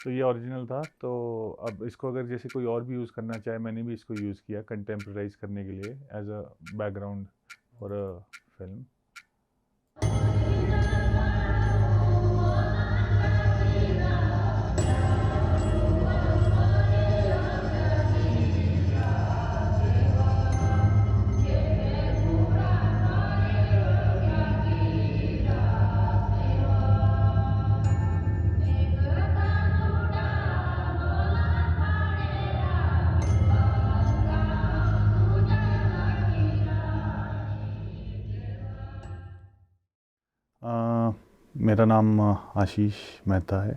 तो ये ओरिजिनल था। तो अब इसको अगर जैसे कोई और भी यूज़ करना चाहे, मैंने भी इसको यूज़ किया कंटेम्परराइज़ करने के लिए as a background for a film. मेरा नाम आशीष मेहता है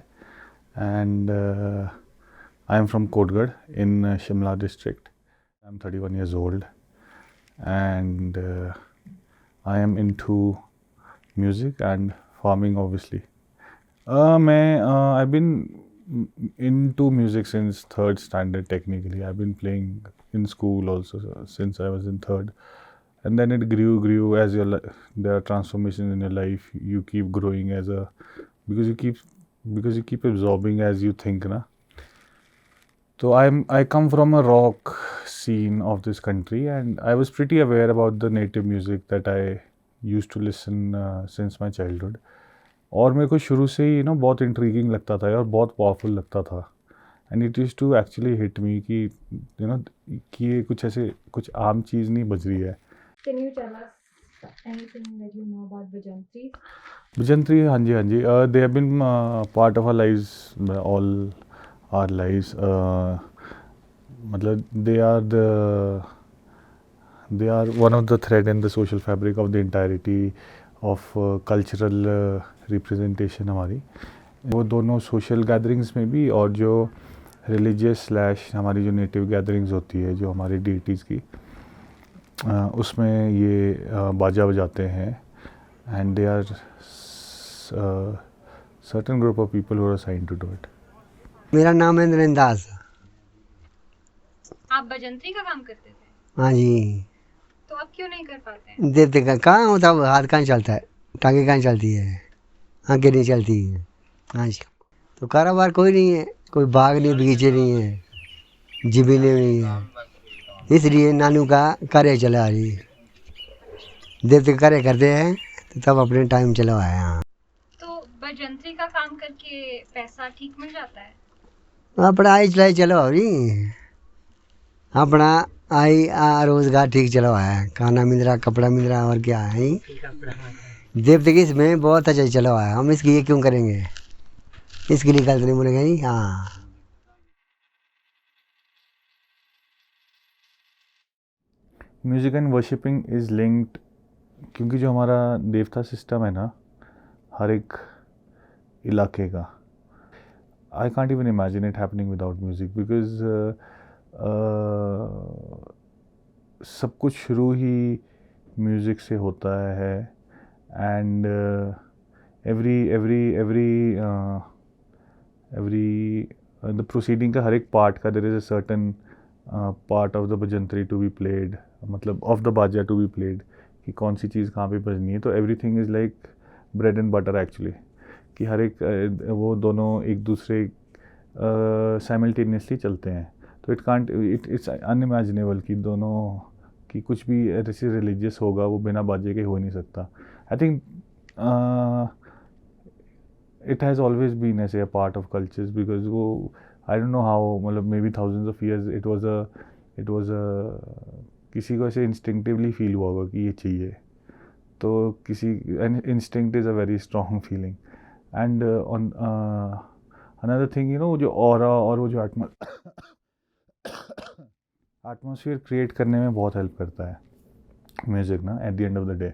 and I am from Kotgarh in Shimla district. I am 31 years old and I am into music and farming obviously. I've been into music since third standard technically. I've been playing in school also since I was in third, and then it grew as there are transformations in your life. You keep growing as a because you keep absorbing as you think, na. So I come from a rock scene of this country, and I was pretty aware about the native music that I used to listen since my childhood. और मेरे को शुरू से ही बहुत intriguing लगता था और बहुत पावरफुल लगता था। And it use to actually hit me कि कि ये कुछ ऐसे कुछ आम चीज़ नहीं बज रही है। Can you tell us anything that you know about Bajantri? Bhajantri, हाँ जी हाँ जी, they have been part of our lives, all our lives. मतलब they are one of the thread in the social fabric of the entirety of cultural representation हमारी। वो दोनों social gatherings में भी और जो रिलीजियस स्लैश हमारी जो नेटिव गैदरिंग्स होती है जो हमारी डीटीज़ की, उसमें ये बाजा बजाते हैं। And they are certain group of people who are assigned to do it. मेरा नाम है नरेंद्र दास। आप बजंत्री का काम करते थे? हाँ जी। तो अब क्यों नहीं कर पाते हैं? देवते का कहाँ होता, हाथ कहाँ चलता है, टांगे कहाँ चलती है, आंखें नहीं चलती है। हाँ जी। तो कारोबार कोई नहीं है, कोई बाग नहीं, बगीचे नहीं है, जमीनें नहीं है, इसलिए नानू का कार्य चला रही। देवते का कार्य करते हैं तो तब अपने टाइम चलवाए। हाँ। तो बजंत्री का काम करके पैसा ठीक मिल जाता है? अपना आई चलाई चलो रही, अपना आई रोजगार ठीक चलवाया, खाना मिल रहा, कपड़ा मिल रहा, और क्या है। देवते की इसमें बहुत अच्छा चलवाया, हम इसकी ये क्यों करेंगे, इसके लिए गलत नहीं बोलेंगे। नहीं, हाँ। Music and worshipping is linked, क्योंकि जो हमारा देवता सिस्टम है ना हर एक इलाके का, I can't even imagine it happening without music because सब कुछ शुरू ही म्यूज़िक से होता है। एंड एवरी द प्रोसीडिंग का हर एक पार्ट का there is a certain part of the bhajantri to be played, मतलब of the baja to be played, कि कौन सी चीज़ कहाँ पे बजनी है। तो everything is like bread and butter actually, कि हर एक वो दोनों एक दूसरे साइमल्टेनियसली चलते हैं। तो इट्स अनइमेजिनेबल कि दोनों कि कुछ भी ऐसे रिलीजियस होगा वो बिना बाजे के हो नहीं सकता। I think it has always been as a part of cultures because वो I don't know how, मतलब maybe thousands of years it was a किसी को ऐसे instinctively feel हुआ होगा कि ये चाहिए। तो किसी instinct is a very strong feeling and on another thing वो जो aura और वो जो atmosphere create करने में बहुत help करता है म्यूज़िक ना at the end of the day।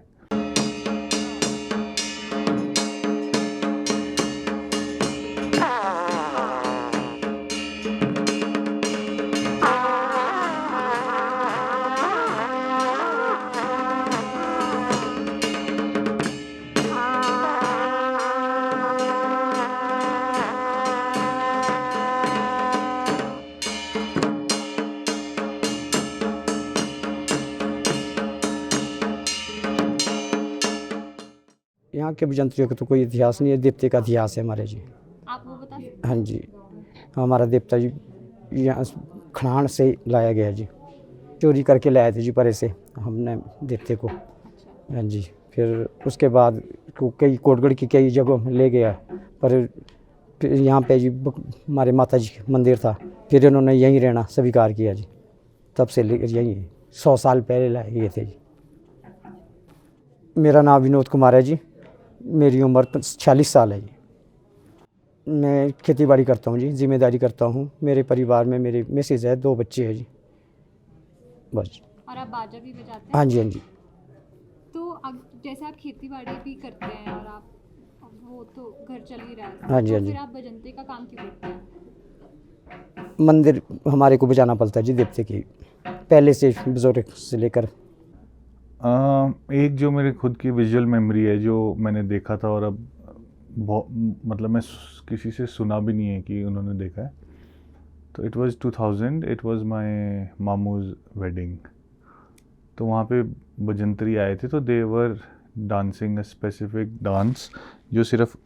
यहाँ के भजंत्रियों का तो कोई इतिहास नहीं है, देवते का इतिहास है हमारे जी। आप वो बता सकते हाँ जी। हमारा देवता जी यहाँ खनान से लाया गया जी, चोरी करके लाए थे जी परे से हमने देवते को। हाँ जी, फिर उसके बाद कई कोटगढ़ की कई जगहों में ले गया, पर फिर यहाँ पे जी हमारे माता जी का मंदिर था, फिर इन्होंने यहीं रहना स्वीकार किया जी, तब से लेकर यहीं 100 साल पहले लाए गए थे जी। मेरा नाम विनोद कुमार है जी, मेरी उम्र 46 साल है जी। मैं खेती बाड़ी करता हूँ जी, जिम्मेदारी करता हूँ। मेरे परिवार में मेरे मिसेज है, 2 बच्चे हैं जी, बस। और आप बाजा भी बजाते हैं? हाँ जी, हाँ जी। तो अब जैसे आप खेती बाड़ी भी करते हैं और आप वो तो घर चल ही रहा है, हाँ जी, तो हाँ जी। फिर आप बजंते का काम क्यों करते हैं? मंदिर हमारे को बजाना पड़ता है जी देवते की, पहले से बुजुर्ग से लेकर। एक जो मेरे खुद की विजुअल मेमोरी है जो मैंने देखा था और अब मतलब मैं किसी से सुना भी नहीं है कि उन्होंने देखा है। तो it was 2000, it was my मामूज वेडिंग। तो वहाँ पे बजंतरी आए थे, तो they were dancing a specific dance जो सिर्फ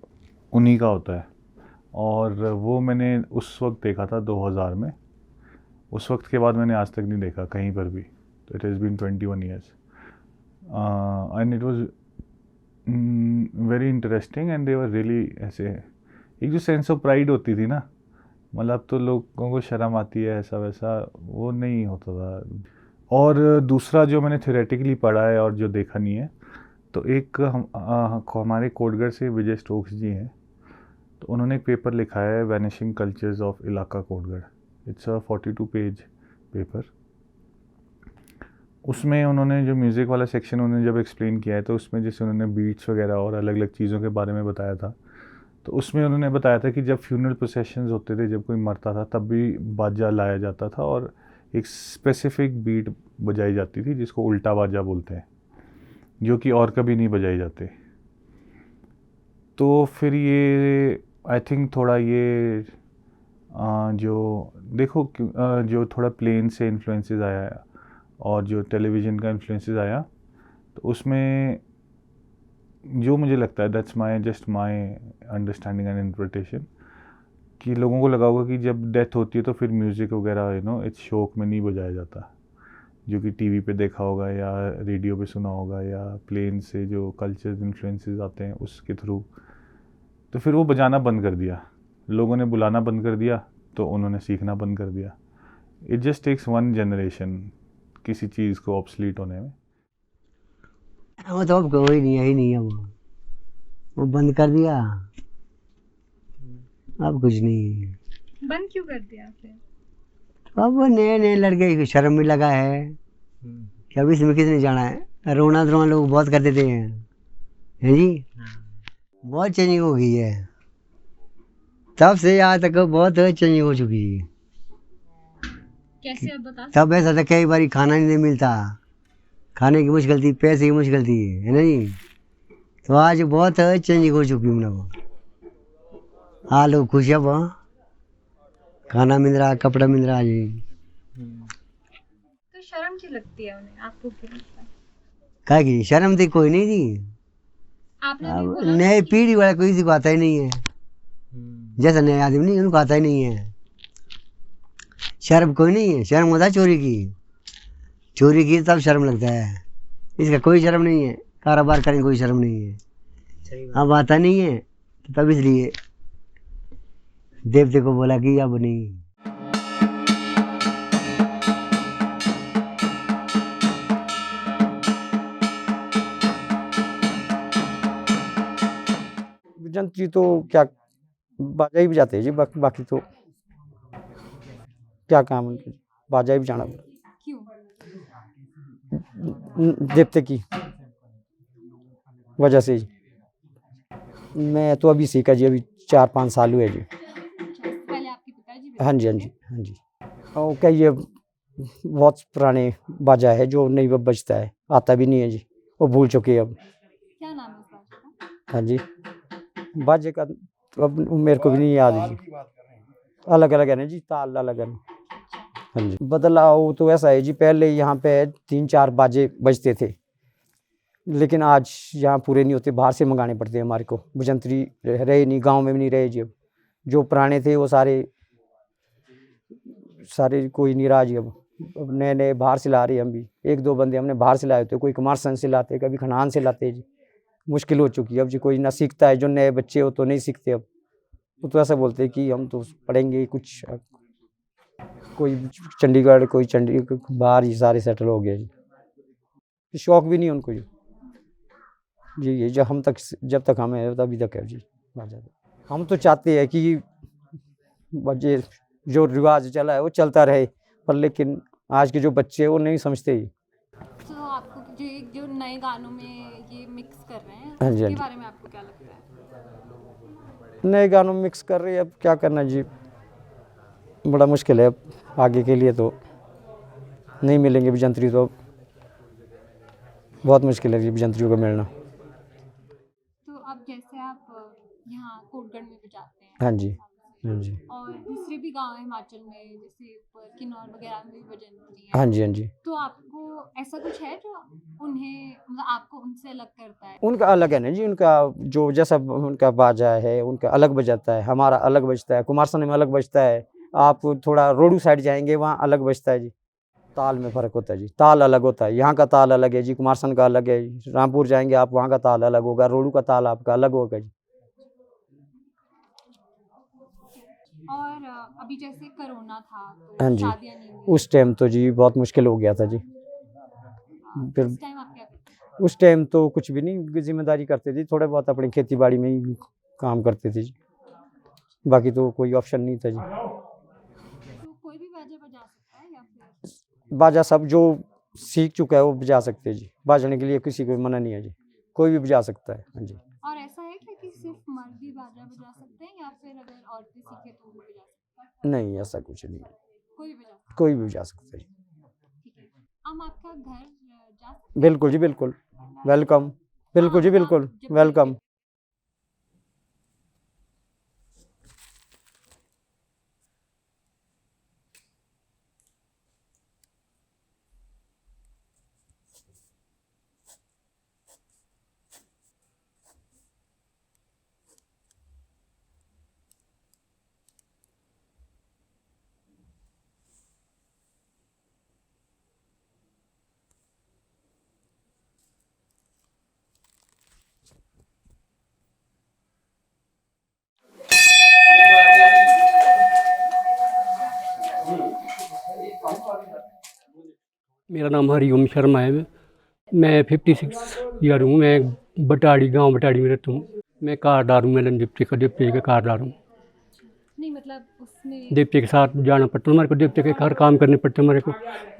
उन्हीं का होता है, और वो मैंने उस वक्त देखा था 2000 में। उस वक्त के बाद मैंने आज तक नहीं देखा कहीं पर भी। तो it has been 21 years and it was very interesting and they were really ऐसे, एक जो सेंस ऑफ प्राइड होती थी ना, मतलब अब तो लोगों को शर्म आती है ऐसा वैसा, वो नहीं होता था। और दूसरा जो मैंने थ्योरेटिकली पढ़ा है और जो देखा नहीं है, तो एक हमारे कोटगढ़ से विजय स्टोक्स जी हैं, तो उन्होंने एक पेपर लिखा है वैनिशिंग कल्चर्स ऑफ इलाका Kotgarh. It's a 42 page paper. उसमें उन्होंने जो म्यूज़िक वाला सेक्शन उन्होंने जब एक्सप्लेन किया है, तो उसमें जैसे उन्होंने बीट्स वगैरह और अलग अलग चीज़ों के बारे में बताया था। तो उसमें उन्होंने बताया था कि जब फ्यूनरल प्रोसेशंस होते थे, जब कोई मरता था, तब भी बाजा लाया जाता था और एक स्पेसिफिक बीट बजाई जाती थी जिसको उल्टा बाजा बोलते हैं, जो कि और कभी नहीं बजाई जाते। तो फिर ये आई थिंक थोड़ा ये जो देखो जो थोड़ा प्लेन से इन्फ्लुएंसेस आया और जो टेलीविज़न का इन्फ्लुएंसेस आया, तो उसमें जो मुझे लगता है, that's my just my understanding and interpretation, कि लोगों को लगा होगा कि जब डेथ होती है तो फिर म्यूज़िक वगैरह इस शोक में नहीं बजाया जाता, जो कि टीवी पे देखा होगा या रेडियो पे सुना होगा या प्लेन से जो कल्चर इन्फ्लुएंसेस आते हैं उसके थ्रू। तो फिर वो बजाना बंद कर दिया, लोगों ने बुलाना बंद कर दिया, तो उन्होंने सीखना बंद कर दिया। It just takes one generation किसी चीज़ को ऑब्सलीट होने में। वो तो अब कोई नहीं है ही नहीं है, वो बंद कर दिया, अब कुछ नहीं है। बंद क्यों कर दिया फिर? तो अब वो नए नए लड़के को शर्म भी लगा है कि अब इसमें किसने जाना है, रोना धरोना लोग बहुत कर देते हैं जी। बहुत चेंजिंग हो गई है, तब से आज तक बहुत चेंजिंग हो चुकी है। कैसे आप बता तब ऐसा था कई बार खाना नहीं मिलता, खाने की मुश्किल थी, पैसे की मुश्किल थी, है ना जी। तो आज बहुत चेंजिंग हो चुकी मतलब, हाँ लोग खुश है, वहाँ खाना मिल रहा, कपड़ा मिल रहा जी। तो शर्म क्यों लगती है उन्हें, आपको क्यों लगता है? क्या की शर्म थी, कोई नहीं थी। आपने भी अब बोला नई कि पीढ़ी वाला कोई किसी को आता ही नहीं है, जैसा नए आदमी नहीं उनको आता ही नहीं है। शर्म कोई नहीं है, शर्म होता है चोरी की, चोरी की तब शर्म लगता है, इसका कोई शर्म नहीं है, कारोबार करने कोई शर्म नहीं है। अब आता नहीं है तो तब इसलिए देवते को बोला कि अब नहीं। जंत जी तो क्या बाजा ही बजाते हैं जी, बाकी तो क्या काम है, बाजा ही बजाना क्यों? देवते की वजह से जी। मैं तो अभी सीखा जी, अभी 4-5 साल हुए जी। अच्छा, इससे पहले आपके पिताजी भी हाँ जी, हाँ थे? जी, हाँ जी। और क्या ये बहुत पुराने बाजा है जो नहीं बजता है, आता भी नहीं है जी, वो भूल चुके हैं अब। क्या नाम है उस बाजा का? हाँ जी, बाजे का तो अब मेरे को भी नहीं याद है जी, अलग अलग है ना जी, ताल अलग है। हाँ जी, बदलाव तो ऐसा है जी, पहले यहाँ पे 3-4 बाजे बजते थे, लेकिन आज यहाँ पूरे नहीं होते, बाहर से मंगाने पड़ते हैं हमारे को। भजंत्री रहे नहीं, गांव में भी नहीं रहे जी। अब जो पुराने थे वो सारे सारे कोई नहीं रहा जी। अब नए नए बाहर से ला रहे हैं हम भी, 1-2 बंदे हमने बाहर से लाए थे, कोई कुमारसंद से लाते, कभी खनान से लाते जी। मुश्किल हो चुकी है अब जी, कोई ना सीखता है, जो नए बच्चे हो तो नहीं सीखते अब। वो तो ऐसा बोलते हैं कि हम तो पढ़ेंगे कुछ, कोई चंडीगढ़, कोई चंडीगढ़ बाहर ही सारे सेटल हो गया जी। शौक भी नहीं है उनको जी। ये जब तक हमें है तभी तक है जी। हम तो चाहते हैं कि ये जो रिवाज चला है वो चलता रहे, पर लेकिन आज के जो बच्चे हैं वो नहीं समझते ही। तो आपको जो नए गानों में ये मिक्स कर रहे हैं, हाँ जी, हाँ उसके जी। बारे में आपको क्या लगता है? नए गानों में मिक्स कर रही है, अब क्या करना जी, बड़ा मुश्किल है अब आगे के लिए। तो नहीं मिलेंगे अभियंत्री, तो बहुत मुश्किल है जी अभियंत्रियों को मिलना। तो अब जैसे आप यहाँ कोटगढ़ में बजाते हैं, हाँ जी, हाँ जी, और दूसरे भी गांव है हिमाचल में, जैसे किन्नौर वगैरह में भी बजंतरी है, हाँ जी, हाँ जी। तो आपको ऐसा कुछ है जो उन्हें मतलब आपको उनसे अलग करता है? उनका अलग है ना जी, उनका जो जैसा उनका बाजा है उनका अलग बजाता है, हमारा अलग बजता है, कुमारसंद में अलग बजता है। आप थोड़ा रोडू साइड जाएंगे वहाँ अलग बजता है जी। ताल में फ़र्क होता है जी, ताल अलग होता है, यहाँ का ताल अलग है जी, कुमारसंद का अलग है जी। रामपुर जाएंगे आप, वहाँ का ताल अलग होगा, रोडू का ताल आपका अलग होगा जी। और अभी जैसे कोरोना था तो हाँ जी, शादियां नहीं हुई, उस टाइम तो जी बहुत मुश्किल हो गया था जी। फिर उस टाइम आप क्या करते थे? उस टाइम तो कुछ भी नहीं, जिम्मेदारी करते थे, थोड़े बहुत अपनी खेती बाड़ी में ही काम करते थे जी, बाकी तो कोई ऑप्शन नहीं था जी। तो कोई भी बाजा बजा सकता है या फिर? बाजा सब जो सीख चुका है वो बजा सकते हैं जी, बजाने के लिए किसी को मना नहीं है जी, कोई भी बजा सकता है। हाँ जी। और ऐसा है क्या कि सिर्फ मर्द ही बाजा बजा सकते हैं, या फिर अगर औरतें सीखे तो वो भी बजा सकते हैं? नहीं, ऐसा कुछ नहीं है, कोई भी बजा सकता है, कोई भी बजा सकता है जी। ठीक है। हम आपका घर जा सकते बिल्कुल जी, बिल्कुल, वेलकम, बिल्कुल जी, बिल्कुल वेलकम। मेरा नाम हरिओम शर्मा है। मैं 56 ईयर हूँ। मैं बटाड़ी, गांव बटाड़ी में रहता हूँ। मैं कारदार हूँ, मैं डिप्टी का कारदार हूँ। नहीं मतलब उसमें दीप्ति के साथ जाना पड़ता है हमारे को, दीप्ति के हर काम करने पड़ते हैं हमारे को।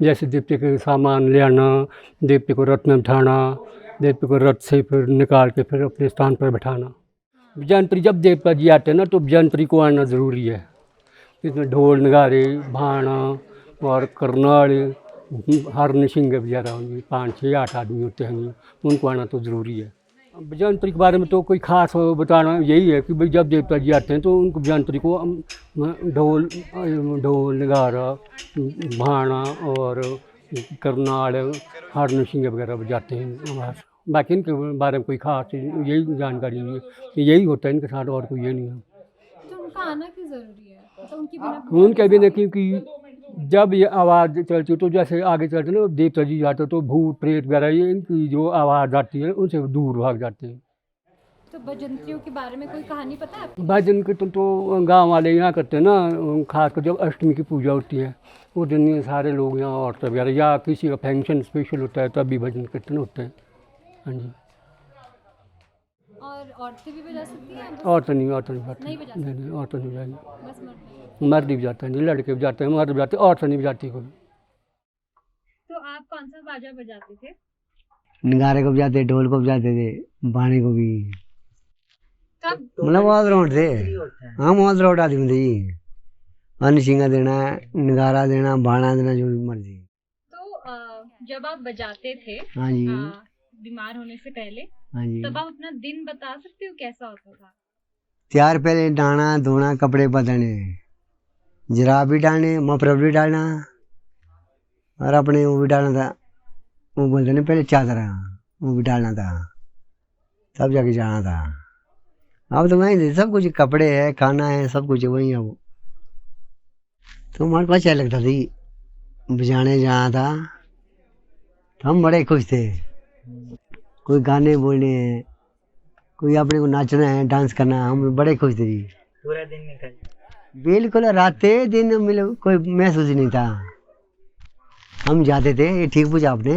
जैसे दीप्ति के सामान ले आना, दीप्ति को रथ में बिठाना, दीप्ति को रथ से फिर निकाल के फिर अपने स्थान पर बैठाना। जयंत्री जब देवता जी आते हैं ना तो जयंत्री को आना ज़रूरी है। इसमें ढोल नगाड़े, भाना और करनाल, हरन सिंह वगैरह होंगे, 5-6-8 आदमी होते हैं, उनको आना तो ज़रूरी है। जयंत्री के बारे में तो कोई ख़ास बताना यही है कि भाई जब देवता जी आते हैं तो उनको जयंत्री को ढोल नगाड़ा, भाना और करनाल, हरन सिंह वगैरह बजाते हैं। बाकी इनके बारे में कोई ख़ास यही जानकारी नहीं है, यही होता है इनके साथ, और कोई ये नहीं है। तो उनका आना क्यों ज़रूरी है? तो उनके बिना उनके बिना क्योंकि जब ये आवाज़ चलती है तो जैसे आगे चलते ना देवता जी जाते तो भूत प्रेत वगैरह ये इनकी जो आवाज़ आती है उनसे दूर भाग जाते हैं। तो बजंत्रियों के बारे में कोई कहानी पता है आपको? भजन कीर्तन तो गांव वाले यहाँ करते हैं ना, खासकर जब अष्टमी की पूजा होती है उस दिन ये सारे लोग यहाँ, औरतें वगैरह, या किसी का फंक्शन स्पेशल होता है तब भी भजन कीर्तन होते हैं। हाँ जी। और औरतें भी बजा सकती हैं? औरतें नहीं जाती। नहीं बजा नहीं, औरतें नहीं जाएंगी। बस मर्द? मर्द भी जाते हैं, नहीं लड़के भी जाते हैं, मर्द भी जाते हैं, औरतें नहीं जाती कोई। तो आप कौन सा बाजा बजाते थे? नगारे को बजाते, ढोल को बजाते थे, बाणी को भी। कब? मतलब ऑलराउंड थे हम, ऑलराउंड आदमी थे जी। अन्न सिंगा देना, नगारा देना, बाणा देना, जो भी मर्जी। तो जब आप बजाते थे हाँ जी, बीमार होने से पहले, हाँ जी। तब आप अपना दिन बता सकते हो कैसा होता था? त्यार पहले डालना धोना, कपड़े बदलने, जराब भी डालने, मफलर भी डालना, और अपने वो भी डालना था, वो बोलते ना पहले चादरा, वो भी डालना था, तब जाके जाना था। अब तो वहीं सब कुछ, कपड़े है, खाना है, सब कुछ वहीं है वो। तो हमारे को अच्छा लगता थी बजाने जहाँ था, तो हम बड़े खुश थे। कोई गाने बोलने हैं, कोई अपने को नाचना है, डांस करना है, हम बड़े खुश थे जी। पूरा दिन निकल बिल्कुल रातें दिन मतलब कोई महसूस ही नहीं था। हम जाते थे, ये ठीक पूछा आपने,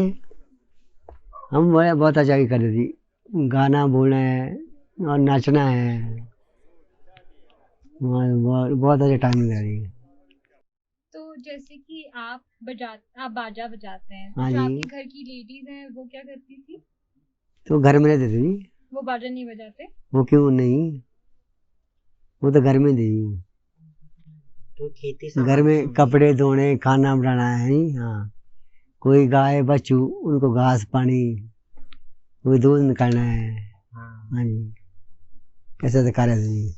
हम बड़े बहुत अच्छा करते थे, गाना बोलना है और नाचना है, बहुत अच्छा टाइम था जी। तो जैसे कि आप बाजा बजाते हैं, हाँ जो जी। आपके घर की लेडीज हैं वो क्या करती थी? तो घर में रहते थे जी। वो बाजा नहीं बजाते? वो क्यों नहीं, वो तो घर में थी। तो खेती घर संभालती में होंगी। कपड़े धोने, खाना बनाना है जी। हाँ, कोई गाय बच्चू, उनको घास पानी, कोई दूध निकालना है। हाँ। हाँ जी, ऐसा तो कार्य था जी।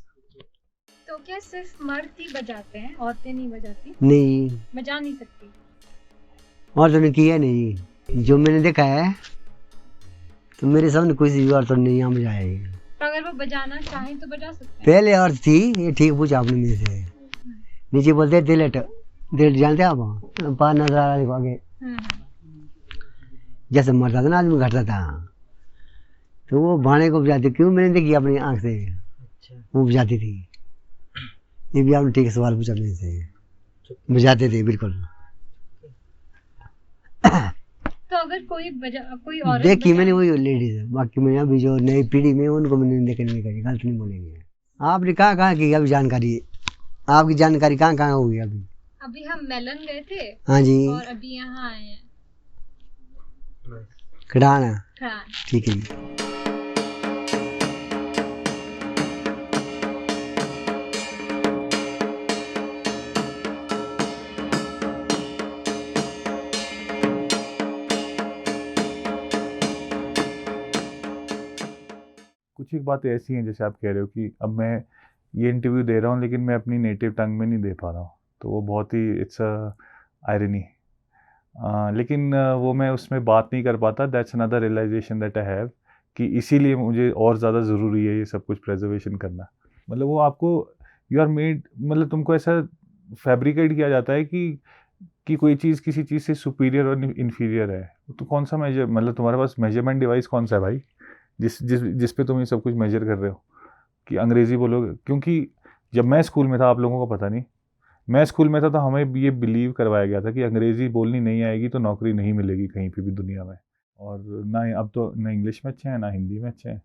तो क्या सिर्फ मर्द ही बजाते हैं, औरतें नहीं बजाती? नहीं, बजा नहीं सकती? और तो ने किया नहीं, जो मैंने देखा है, तो मेरे सामने कोई सी और तो नहीं यहाँ बजाए। तो अगर वो बजाना चाहें तो बजा सकते हैं? पहले और थी, ये ठीक पूछा आपने मेरे से। नीचे बोलते दिलट, दिलट जानते हैं आप, पार नजर आ रहा है देखो आगे, जैसे मरता था ना आदमी घटता था, तो वो भाने को बजाती, क्यों मैंने देखी अपनी आंख से, अच्छा। वो बजाती थी। ये भी आपने ठीक सवाल पूछा मेरे से, बजाते थे बिल्कुल। तो अगर कोई औरत देखी मैंने बजाए- वही लेडीज, बाकी मैं अभी जो नई पीढ़ी में उनको मैंने देखने नहीं करी, गलत नहीं बोलेंगे। आपने कहाँ कहाँ की अभी जानकारी, आपकी जानकारी कहाँ कहाँ हुई अभी? अभी हम मेलन गए थे हाँ जी, और अभी यहाँ आए हैं खड़ाना, खड़ान। ठीक है जी। कुछ एक बातें ऐसी हैं जैसे आप कह रहे हो कि अब मैं ये इंटरव्यू दे रहा हूँ लेकिन मैं अपनी नेटिव टंग में नहीं दे पा रहा हूँ, तो वो बहुत ही इट्स अ आयरनी। लेकिन वो मैं उसमें बात नहीं कर पाता, that's another realization that I have, कि इसीलिए मुझे और ज़्यादा ज़रूरी है ये सब कुछ प्रिजर्वेशन करना। मतलब वो आपको यू आर मेड, मतलब तुमको ऐसा फैब्रिकेट किया जाता है कि कोई चीज़ किसी चीज़ से सुपीरियर और इन्फीरियर है। तो कौन सा मेजर, मतलब तुम्हारे पास मेजरमेंट डिवाइस कौन सा है भाई, जिस पे तुम ये सब कुछ मेजर कर रहे हो कि अंग्रेज़ी बोलोगे? क्योंकि जब मैं स्कूल में था, आप लोगों को पता नहीं, मैं स्कूल में था तो हमें ये बिलीव करवाया गया था कि अंग्रेज़ी बोलनी नहीं आएगी तो नौकरी नहीं मिलेगी कहीं पे भी दुनिया में। और ना अब तो ना इंग्लिश में अच्छे हैं ना हिंदी में अच्छे हैं,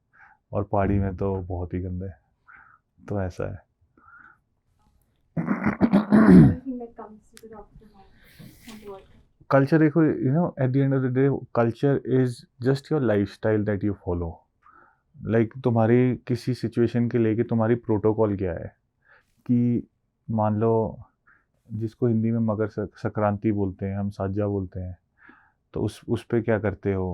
और पहाड़ी में तो बहुत ही गंदे हैं। तो ऐसा है। Anything that comes to the top of your mind on the World Cup? Culture देखो, you know at the end of the day culture is just your lifestyle that you follow. Like तुम्हारी किसी situation के लेके तुम्हारी protocol क्या है, कि मान लो जिसको हिंदी में मकर संक्रांति बोलते हैं, हम साजा बोलते हैं, तो उस पे क्या करते हो?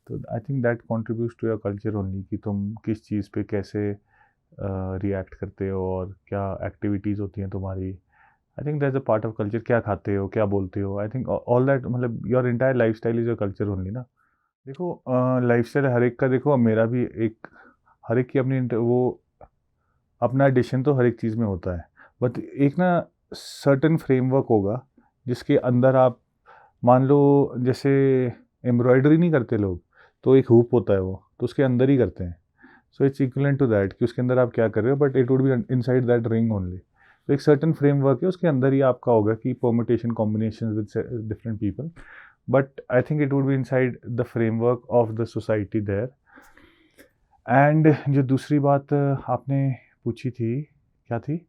तो I think that contributes to your culture only, कि तुम किस चीज़ पे कैसे रिएक्ट करते हो और क्या एक्टिविटीज़ होती हैं तुम्हारी। I think that's a part of culture. क्या खाते हो, क्या बोलते हो, आई थिंक ऑल दैट, मतलब your entire life style is your culture only ना। देखो लाइफ स्टाइल हर एक का, देखो मेरा भी एक, हर एक की अपनी वो अपना एडिशन तो हर एक चीज़ में होता है, बट एक ना सर्टेन फ्रेमवर्क होगा जिसके अंदर आप, मान लो जैसे एम्ब्रॉयडरी नहीं करते लोग, तो एक हुप होता है वो, तो उसके अंदर ही करते हैं। So it's equivalent to that, कि उसके अंदर आप क्या कर रहे हो, but it would be inside that ring only. तो एक सर्टेन फ्रेमवर्क है, उसके अंदर ही आपका होगा कि permutation combination with different people, but I think it would be inside the framework of the society there. And जो दूसरी बात आपने पूछी थी, क्या थी?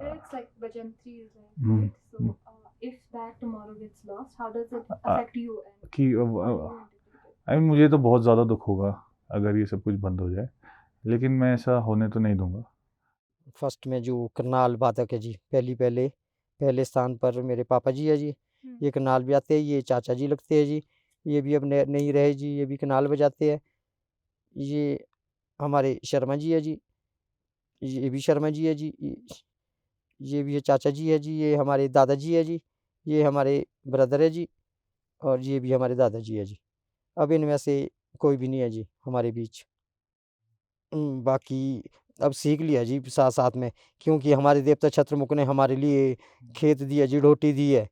It's like Bajantri is like, Hmm. right? So, if that tomorrow gets lost, how does it affect you? And कि how do you interpret it? I mean मुझे तो बहुत ज़्यादा दुख होगा अगर ये सब कुछ बंद हो जाए, लेकिन मैं ऐसा होने तो नहीं दूंगा। फर्स्ट में जो करनाल वादक है जी, पहले स्थान पर मेरे पापा जी है जी। ये करनाल बजाते हैं, ये चाचा जी लगते हैं जी। ये भी अब नहीं रहे जी, ये भी करनाल बजाते हैं। ये हमारे शर्मा जी है जी, ये भी शर्मा जी है जी। ये भी है चाचा जी है जी, ये हमारे दादाजी है जी। ये हमारे ब्रदर है जी, और ये भी हमारे दादाजी है जी। अब इनमें से कोई भी नहीं है जी हमारे बीच। बाकी अब सीख लिया जी साथ साथ में, क्योंकि हमारे देवता छत्रमुख ने हमारे लिए खेत दिया जी, रोटी दी है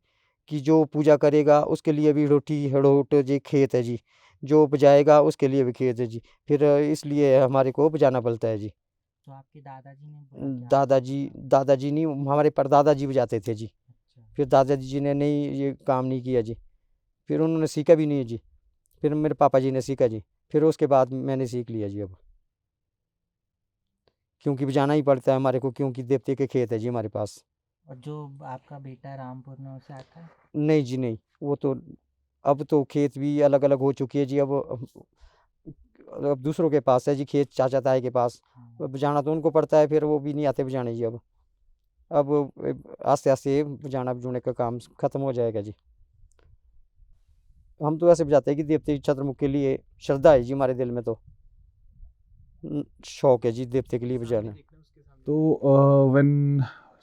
कि जो पूजा करेगा उसके लिए भी रोटी हड़ोट जी खेत है जी, जो उपजाएगा उसके लिए भी खेत है जी, फिर इसलिए हमारे को उपजाना पड़ता है जी। तो आपके दादाजी ने बोला कि आप दादाजी दादाजी नहीं, हमारे परदादा जी बजाते थे जी, अच्छा फिर दादाजी जी ने नहीं ये काम नहीं किया जी, फिर उन्होंने सीखा भी नहीं है जी, फिर मेरे पापा जी ने सीखा जी, फिर उसके बाद मैंने सीख लिया जी अब, क्योंकि बजाना ही पड़ता है हमारे को, क्योंकि देवते के खेत है जी हमारे पास। और जो आपका बेटा रामपुर में उसे आता है? नहीं जी नहीं, वो तो अब तो खेत भी अलग अलग हो चुकी है जी, अब दूसरों के पास है जी खेत, चाचा ताए के पास, अब बजाना तो उनको पड़ता है, फिर वो भी नहीं आते बजाने जी अब आस्ते आस्ते बजाना बजूने का काम खत्म हो जाएगा जी। हम तो ऐसे बजाते हैं कि देवते छत्रमुख के लिए श्रद्धा है जी हमारे दिल में, तो शौक है जी देवते के लिए बजाना। So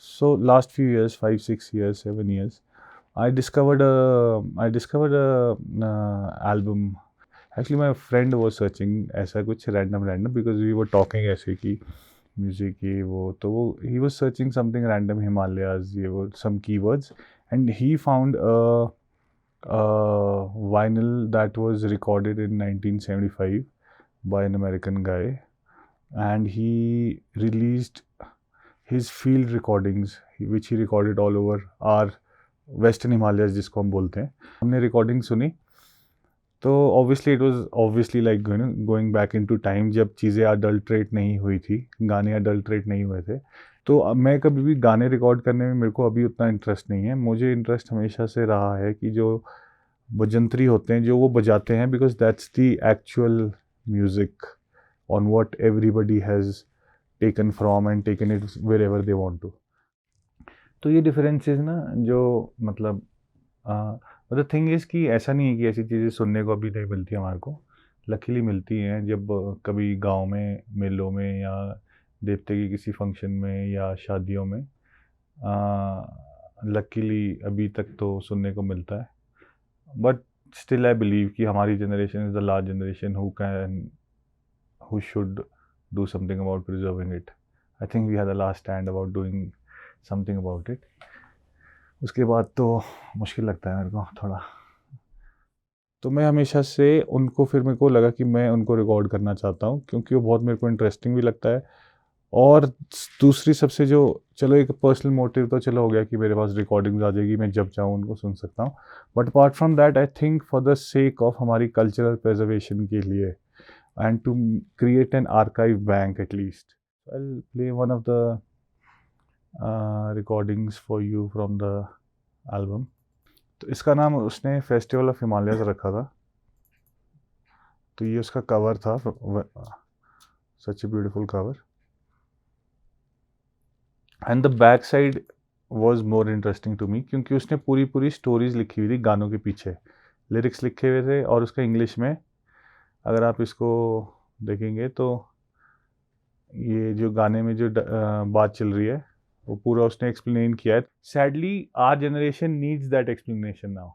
so last few years, 5, 6 years, 7 years, I discovered a album. Actually, my friend was searching ऐसा कुछ random because we were talking ऐसे कि music ये वो, तो वो he was searching something random Himalayas ये वो some keywords, and he found a vinyl that was recorded in 1975 by an American guy, and he released his field recordings which he recorded all over our western Himalayas जिसको हम बोलते हैं. हमने recording सुनी, तो obviously it was obviously like going back into time जब चीज़ें adulterate नहीं हुई थी, गाने adulterate नहीं हुए थे. तो अब मैं कभी भी गाने रिकॉर्ड करने में मेरे को अभी उतना इंटरेस्ट नहीं है. मुझे इंटरेस्ट हमेशा से रहा है कि जो बजंतरी होते हैं जो वो बजाते हैं, because that's the actual music on what everybody has taken from and taken it wherever they want to. तो ये डिफरेंसेस ना जो मतलब द थिंग इज़ कि ऐसा नहीं है कि ऐसी चीज़ें सुनने को अभी नहीं मिलती हमारे को, लकीली मिलती हैं. जब कभी गांव में मेलों में या देवते की किसी फंक्शन में या शादियों में लकीली अभी तक तो सुनने को मिलता है. बट स्टिल आई बिलीव कि हमारी generation is the last generation who should do something about preserving it. I think we had the last stand about doing something about it. उसके बाद तो मुश्किल लगता है मेरे को थोड़ा. तो मैं हमेशा से उनको, फिर मेरे को लगा कि मैं उनको रिकॉर्ड करना चाहता हूँ क्योंकि वो बहुत मेरे को इंटरेस्टिंग भी लगता है. और दूसरी सबसे जो, चलो एक पर्सनल मोटिव तो चलो हो गया कि मेरे पास रिकॉर्डिंग्स आ जाएगी, मैं जब चाहूँ उनको सुन सकता हूँ. But apart from that I think for the sake of हमारी कल्चरल प्रिजर्वेशन के लिए and to create an archive bank at least, I'll play one of the recordings for you from the album. तो इसका नाम उसने festival of Himalayas रखा था. तो ये उसका कवर था, such a beautiful cover. And the back side was more interesting to me क्योंकि उसने पूरी स्टोरीज लिखी हुई थी गानों के पीछे, लिरिक्स लिखे हुए थे और उसका इंग्लिश में. अगर आप इसको देखेंगे तो ये जो गाने में जो बात चल रही है वो पूरा उसने एक्सप्लेन किया है. Sadly our generation needs that explanation now.